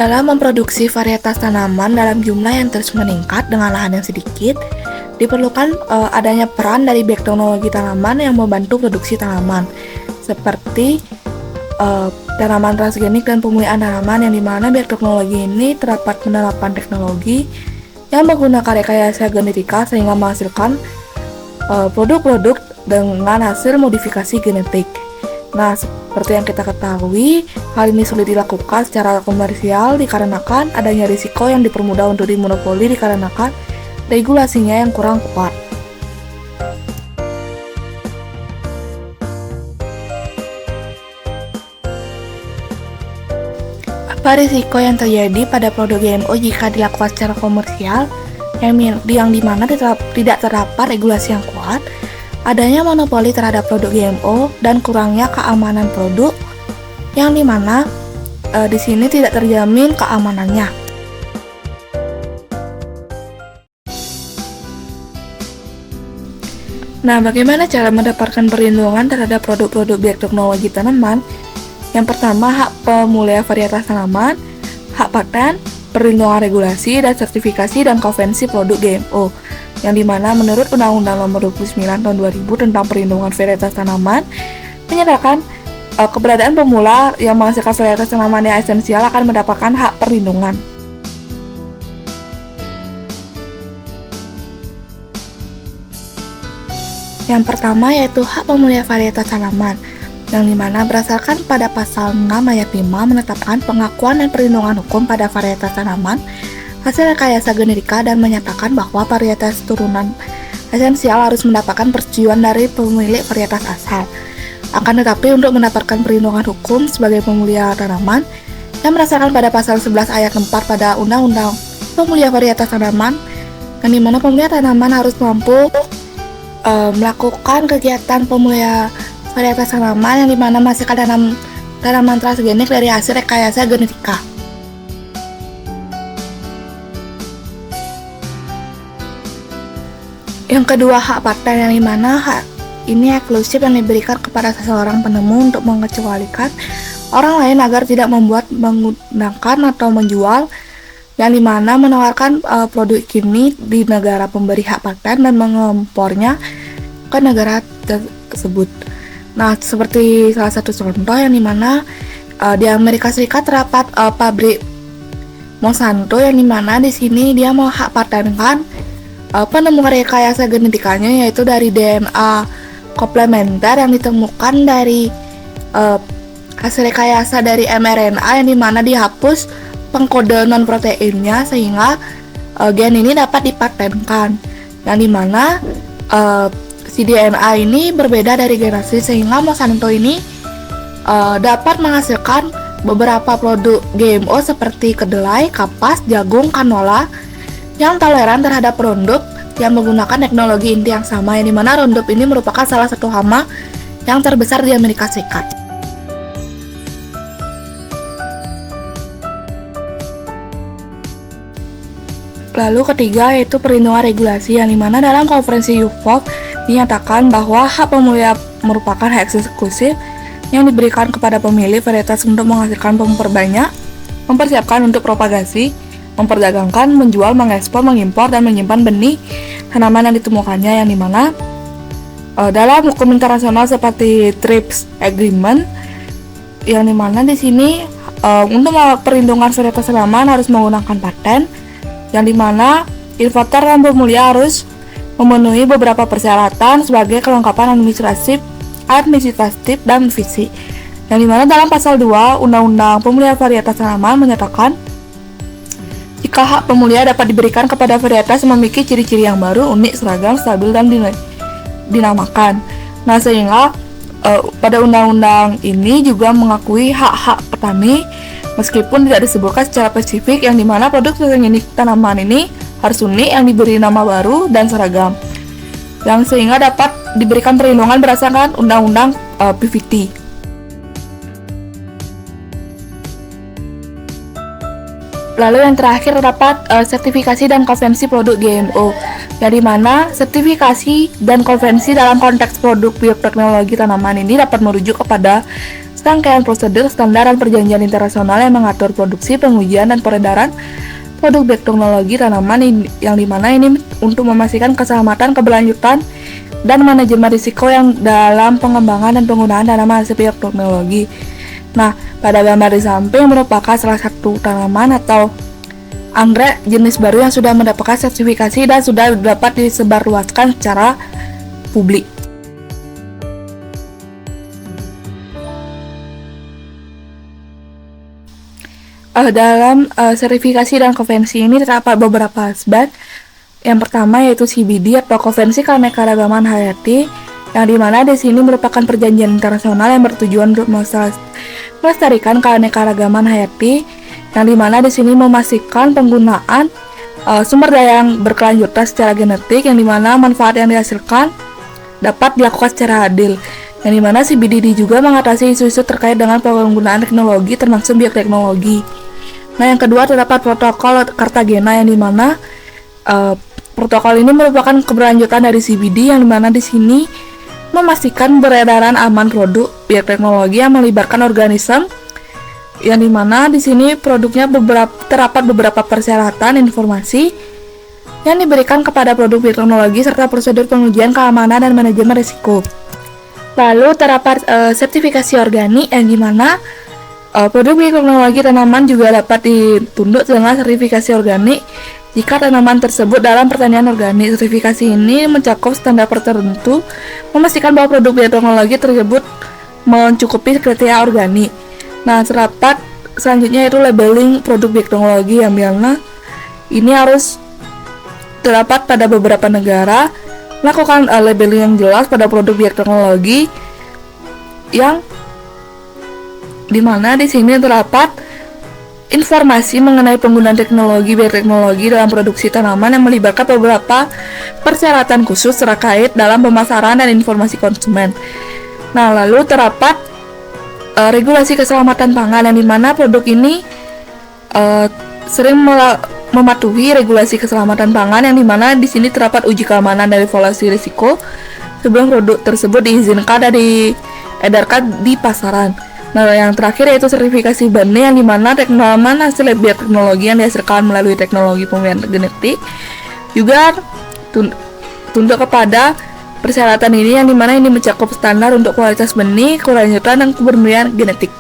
Dalam memproduksi varietas tanaman dalam jumlah yang terus meningkat dengan lahan yang sedikit, diperlukan adanya peran dari biokteknologi tanaman yang membantu produksi tanaman, seperti tanaman transgenik dan pemulihan tanaman, yang dimana biokteknologi ini terdapat penerapan teknologi yang menggunakan rekayasa genetika sehingga menghasilkan produk-produk dengan hasil modifikasi genetik. Nah, seperti yang kita ketahui, hal ini sulit dilakukan secara komersial dikarenakan adanya risiko yang dipermudah untuk dimonopoli dikarenakan regulasinya yang kurang kuat. Apa risiko yang terjadi pada produk GMO jika dilakukan secara komersial yang dimana tidak terdapat regulasi yang kuat, adanya monopoli terhadap produk GMO, dan kurangnya keamanan produk yang dimana di sini tidak terjamin keamanannya. Nah, bagaimana cara mendapatkan perlindungan terhadap produk-produk biokteknologi tanaman? Yang pertama, hak pemulihan varietas tanaman, hak paten, perlindungan regulasi, dan sertifikasi dan konvensi produk GMO, yang dimana menurut Undang-Undang Nomor 29 Tahun 2000 tentang perlindungan varietas tanaman menyatakan keberadaan pemula yang menghasilkan varietas tanaman yang esensial akan mendapatkan hak perlindungan. Yang pertama yaitu hak pemulihan varietas tanaman, yang dimana berdasarkan pada pasal 6 ayat 5 menetapkan pengakuan dan perlindungan hukum pada varietas tanaman hasil rekayasa genetika dan menyatakan bahwa varietas turunan esensial harus mendapatkan persetujuan dari pemilik varietas asal. Akan tetapi untuk mendapatkan perlindungan hukum sebagai pemulihan tanaman yang berdasarkan pada pasal 11 ayat 4 pada Undang-Undang Pemulihan Varietas Tanaman, yang dimana pemulihan tanaman harus mampu melakukan kegiatan pemulihan varietas tanaman yang dimana menghasilkan tanaman transgenik dari hasil rekayasa genetika. Yang kedua, hak paten, yang dimana hak ini eksklusif yang diberikan kepada seseorang penemu untuk mengecualikan orang lain agar tidak membuat, menggunakan atau menjual, yang dimana menawarkan produk ini di negara pemberi hak paten dan mengekspornya ke negara tersebut. Nah, seperti salah satu contoh yang dimana di Amerika Serikat terdapat pabrik Monsanto, yang dimana di sini dia mau hak patenkan penemu rekayasa genetikanya, yaitu dari DNA komplementer yang ditemukan dari hasil rekayasa dari mRNA, yang dimana dihapus pengkode non proteinnya sehingga gen ini dapat dipatenkan, yang dimana si DNA ini berbeda dari gen asli sehingga Monsanto ini dapat menghasilkan beberapa produk GMO seperti kedelai, kapas, jagung, kanola yang toleran terhadap Roundup yang menggunakan teknologi inti yang sama, yang dimana Roundup ini merupakan salah satu hama yang terbesar di Amerika Serikat. Lalu ketiga yaitu perlindungan regulasi, yang dimana dalam konferensi UPOV dinyatakan bahwa hak pemulihan merupakan hak eksklusif yang diberikan kepada pemilik varietas untuk menghasilkan, memperbanyak, mempersiapkan untuk propagasi, memperdagangkan, menjual, mengekspor, mengimpor, dan menyimpan benih tanaman yang ditemukannya, yang dimana dalam hukum internasional seperti TRIPS Agreement, yang dimana di sini untuk perlindungan varietas tanaman harus menggunakan paten, yang dimana importer dan pemulihan harus memenuhi beberapa persyaratan sebagai kelengkapan administratif dan visi, yang dimana dalam pasal 2 Undang-Undang Pemulihan Varietas Tanaman menyatakan jika hak pemulihan dapat diberikan kepada varietas yang memiliki ciri-ciri yang baru, unik, seragam, stabil, dan dinamakan. Nah, sehingga pada undang-undang ini juga mengakui hak-hak petani meskipun tidak disebutkan secara spesifik, yang dimana produk transgenik tanaman ini harus unik, yang diberi nama baru, dan seragam, yang sehingga dapat diberikan perlindungan berdasarkan undang-undang PVT. Lalu yang terakhir terdapat sertifikasi dan konvensi produk GMO, yang dimana sertifikasi dan konvensi dalam konteks produk bioteknologi tanaman ini dapat merujuk kepada serangkaian prosedur, standar, dan perjanjian internasional yang mengatur produksi, pengujian, dan peredaran produk biotehnologi tanaman yang dimana ini untuk memastikan keselamatan, keberlanjutan, dan manajemen risiko yang dalam pengembangan dan penggunaan tanaman hasil biotehnologi. Nah, pada gambar di samping merupakan salah satu tanaman atau anggrek jenis baru yang sudah mendapatkan sertifikasi dan sudah dapat disebarluaskan secara publik. Dalam sertifikasi dan konvensi ini terdapat beberapa aspek. Yang pertama yaitu CBD atau Konvensi Keanekaragaman Hayati, yang dimana di sini merupakan perjanjian internasional yang bertujuan untuk melestarikan keanekaragaman hayati, yang dimana di sini memastikan penggunaan sumber daya yang berkelanjutan secara genetik, yang dimana manfaat yang dihasilkan dapat dilakukan secara adil, yang dimana CBD juga mengatasi isu-isu terkait dengan penggunaan teknologi termasuk bioteknologi. Nah, yang kedua terdapat protokol Cartagena, yang dimana protokol ini merupakan keberlanjutan dari CBD, yang dimana di sini memastikan beredaran aman produk bioteknologi yang melibatkan organisme, yang dimana di sini produknya terdapat beberapa persyaratan informasi yang diberikan kepada produk bioteknologi serta prosedur pengujian keamanan dan manajemen risiko. Lalu terdapat sertifikasi organik, yang dimana produk bioteknologi tanaman juga dapat ditunduk dengan sertifikasi organik jika tanaman tersebut dalam pertanian organik. Sertifikasi ini mencakup standar tertentu memastikan bahwa produk bioteknologi tersebut mencukupi kriteria organik. Nah, terdapat selanjutnya yaitu labeling produk bioteknologi, yang mana ini harus terdapat pada beberapa negara melakukan labeling yang jelas pada produk bioteknologi, yang dimana di sini terdapat informasi mengenai penggunaan teknologi bioteknologi dalam produksi tanaman yang melibatkan beberapa persyaratan khusus terkait dalam pemasaran dan informasi konsumen. Nah, lalu terdapat regulasi keselamatan pangan, yang dimana produk ini sering mematuhi regulasi keselamatan pangan, yang dimana di sini terdapat uji keamanan dan evaluasi risiko sebelum produk tersebut diizinkan dan diedarkan di pasaran. Nah, yang terakhir yaitu sertifikasi BANE, yang dimana tanaman hasil bioteknologi yang dihasilkan melalui teknologi pemilihan genetik juga tunduk kepada persyaratan ini, yang dimana ini mencakup standar untuk kualitas benih, kelanjutan, dan kebersihan genetik.